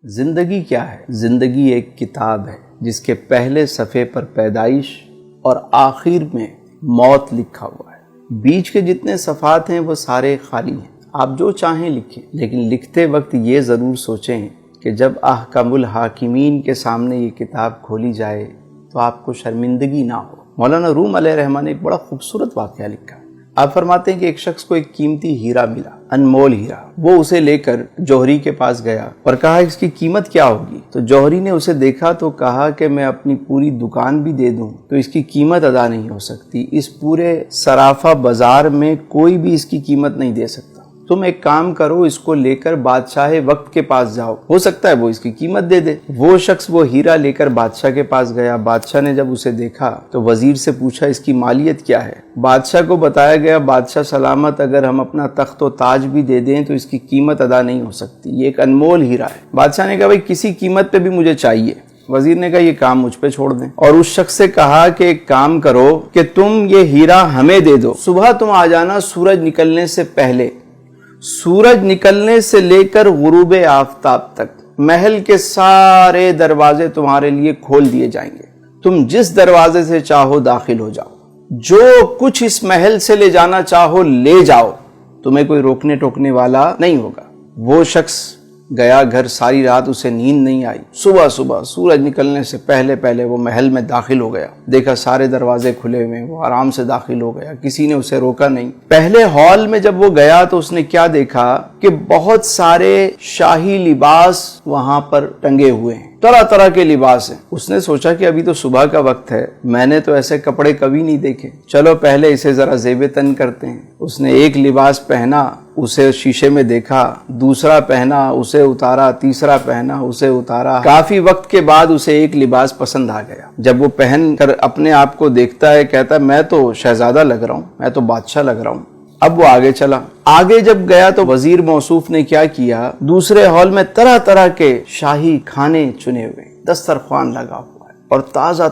زندگی کیا ہے؟ زندگی ایک کتاب ہے جس کے پہلے صفحے پر پیدائش اور آخر میں موت لکھا ہوا ہے۔ بیچ کے جتنے صفحات ہیں وہ سارے خالی ہیں، آپ جو چاہیں لکھیں، لیکن لکھتے وقت یہ ضرور سوچیں کہ جب احکم الحاکمین کے سامنے یہ کتاب کھولی جائے تو آپ کو شرمندگی نہ ہو۔ مولانا روم علیہ رحمٰن نے ایک بڑا خوبصورت واقعہ لکھا۔ آپ فرماتے ہیں کہ ایک شخص کو ایک قیمتی ہیرا ملا، انمول ہیرا۔ وہ اسے لے کر جوہری کے پاس گیا اور کہا اس کی قیمت کیا ہوگی؟ تو جوہری نے اسے دیکھا تو کہا کہ میں اپنی پوری دکان بھی دے دوں تو اس کی قیمت ادا نہیں ہو سکتی، اس پورے سرافہ بازار میں کوئی بھی اس کی قیمت نہیں دے سکتا۔ تم ایک کام کرو، اس کو لے کر بادشاہ وقت کے پاس جاؤ، ہو سکتا ہے وہ اس کی قیمت دے دے۔ وہ شخص وہ ہیرا لے کر بادشاہ کے پاس گیا۔ بادشاہ نے جب اسے دیکھا تو وزیر سے پوچھا اس کی مالیت کیا ہے؟ بادشاہ کو بتایا گیا بادشاہ سلامت اگر ہم اپنا تخت و تاج بھی دے دیں تو اس کی قیمت ادا نہیں ہو سکتی، یہ ایک انمول ہیرا ہے۔ بادشاہ نے کہا بھائی کسی قیمت پہ بھی مجھے چاہیے۔ وزیر نے کہا یہ کام مجھ پہ چھوڑ دیں، اور اس شخص سے کہا کہ ایک کام کرو کہ تم یہ ہیرا ہمیں دے دو، صبح تم آ جانا سورج نکلنے سے پہلے، سورج نکلنے سے لے کر غروب آفتاب تک محل کے سارے دروازے تمہارے لیے کھول دیے جائیں گے، تم جس دروازے سے چاہو داخل ہو جاؤ، جو کچھ اس محل سے لے جانا چاہو لے جاؤ، تمہیں کوئی روکنے ٹوکنے والا نہیں ہوگا۔ وہ شخص گیا گھر، ساری رات اسے نیند نہیں آئی۔ صبح سورج نکلنے سے پہلے وہ محل میں داخل ہو گیا، دیکھا سارے دروازے کھلے ہوئے، وہ آرام سے داخل ہو گیا، کسی نے اسے روکا نہیں۔ پہلے ہال میں جب وہ گیا تو اس نے کیا دیکھا کہ بہت سارے شاہی لباس وہاں پر ٹنگے ہوئے ہیں، طرح طرح کے لباس ہیں۔ اس نے سوچا کہ ابھی تو صبح کا وقت ہے، میں نے تو ایسے کپڑے کبھی نہیں دیکھے، چلو پہلے اسے ذرا زیب تن کرتے ہیں۔ اس نے ایک لباس پہنا، اسے شیشے میں دیکھا، دوسرا پہنا، اسے اتارا، تیسرا پہنا، اسے اتارا۔ کافی وقت کے بعد اسے ایک لباس پسند آ گیا۔ جب وہ پہن کر اپنے آپ کو دیکھتا ہے، کہتا ہے میں تو شہزادہ لگ رہا ہوں، میں تو بادشاہ لگ رہا ہوں۔ اب وہ آگے چلا، آگے جب گیا تو وزیر موصوف نے کیا کیا، دوسرے ہال میں طرح طرح کے شاہی کھانے چنے ہوئے، دسترخوان لگا ہوا ہے اور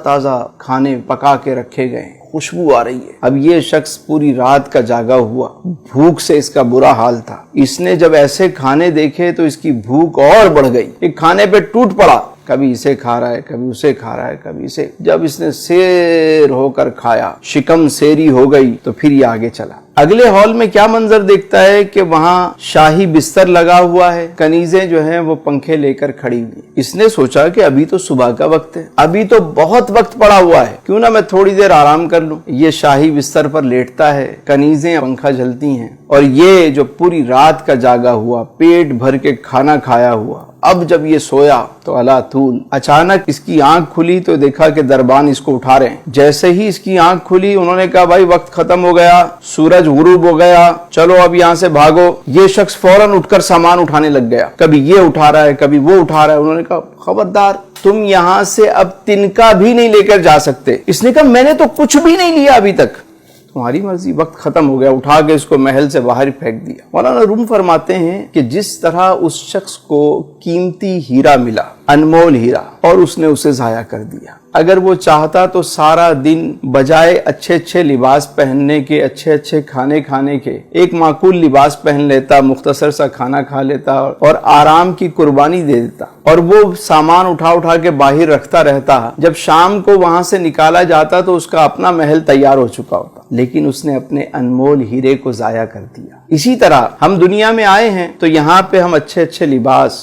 تازہ کھانے پکا کے رکھے گئے ہیں، خوشبو آ رہی ہے۔ اب یہ شخص پوری رات کا جاگا ہوا، بھوک سے اس کا برا حال تھا۔ اس نے جب ایسے کھانے دیکھے تو اس کی بھوک اور بڑھ گئی، ایک کھانے پہ ٹوٹ پڑا، کبھی اسے کھا رہا ہے، کبھی اسے کھا رہا ہے، کبھی اسے۔ جب اس نے سیر ہو کر کھایا، شکم سیری ہو گئی، تو پھر یہ آگے چلا۔ اگلے ہال میں کیا منظر دیکھتا ہے کہ وہاں شاہی بستر لگا ہوا ہے، کنیزیں جو ہیں وہ پنکھے لے کر کھڑی ہوئی۔ اس نے سوچا کہ ابھی تو صبح کا وقت ہے، ابھی تو بہت وقت پڑا ہوا ہے، کیوں نہ میں تھوڑی دیر آرام کر لوں۔ یہ شاہی بستر پر لیٹتا ہے، کنیزیں پنکھا جلتی ہیں، اور یہ جو پوری رات کا جاگا ہوا، پیٹ بھر کے کھانا کھایا ہوا، اب جب یہ سویا تو اللہ طول اچانک اس کی آنکھ کھلی تو دیکھا کہ دربان اس کو اٹھا رہے ہیں۔ جیسے ہی اس کی آنکھ کھلی انہوں نے کہا بھائی وقت ختم ہو گیا، سورج غروب ہو گیا، چلو اب یہاں سے بھاگو۔ یہ شخص فوراً اٹھ کر سامان اٹھانے لگ گیا، کبھی یہ اٹھا رہا ہے، کبھی وہ اٹھا رہا ہے۔ انہوں نے کہا خبردار، تم یہاں سے اب تنکا بھی نہیں لے کر جا سکتے۔ اس نے کہا میں نے تو کچھ بھی نہیں لیا ابھی تک۔ تمہاری مرضی، وقت ختم ہو گیا۔ اٹھا کے اس کو محل سے باہر پھینک دیا۔ مولانا روم فرماتے ہیں کہ جس طرح اس شخص کو قیمتی ہیرا ملا، انمول ہیرا، اور اس نے اسے ضائع کر دیا۔ اگر وہ چاہتا تو سارا دن بجائے اچھے لباس پہننے کے، اچھے کھانے کھانے کے، ایک معقول لباس پہن لیتا، مختصر سا کھانا کھا لیتا اور آرام کی قربانی دے دیتا، اور وہ سامان اٹھا کے باہر رکھتا رہتا۔ جب شام کو وہاں سے نکالا جاتا تو اس کا اپنا محل تیار ہو چکا ہوتا، لیکن اس نے اپنے انمول ہیرے کو ضائع کر دیا۔ اسی طرح ہم دنیا میں آئے ہیں تو یہاں پہ ہم اچھے لباس،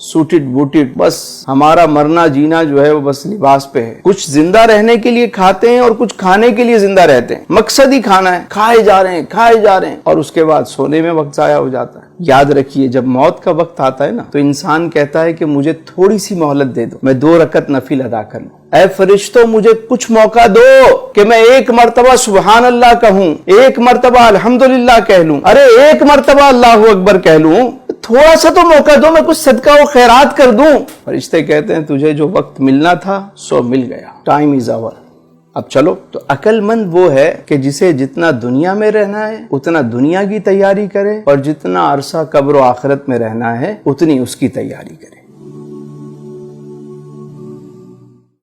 سوٹڈ بوٹڈ، بس ہمارا مرنا جینا جو ہے وہ بس لباس پہ ہے۔ کچھ زندہ رہنے کے لیے کھاتے ہیں اور کچھ کھانے کے لیے زندہ رہتے ہیں، مقصد ہی کھانا ہے، کھائے جا رہے ہیں اور اس کے بعد سونے میں وقت ضائع ہو جاتا ہے۔ یاد رکھیے جب موت کا وقت آتا ہے نا تو انسان کہتا ہے کہ مجھے تھوڑی سی مہلت دے دو، میں 2 رکعت نفل ادا کر لوں، اے فرشتوں مجھے کچھ موقع دو کہ میں 1 مرتبہ سبحان اللہ کہوں، 1 مرتبہ الحمدللہ کہہ لوں، ارے 1 مرتبہ اللہ اکبر کہہ لوں، تھوڑا سا تو موقع دو، میں کچھ صدقہ و خیرات کر دوں۔ فرشتے کہتے ہیں تجھے جو وقت ملنا تھا سو مل گیا، ٹائم از اوور، اب چلو۔ تو عقل مند وہ ہے کہ جسے جتنا دنیا میں رہنا ہے اتنا دنیا کی تیاری کرے، اور جتنا عرصہ قبر و آخرت میں رہنا ہے اتنی اس کی تیاری کرے۔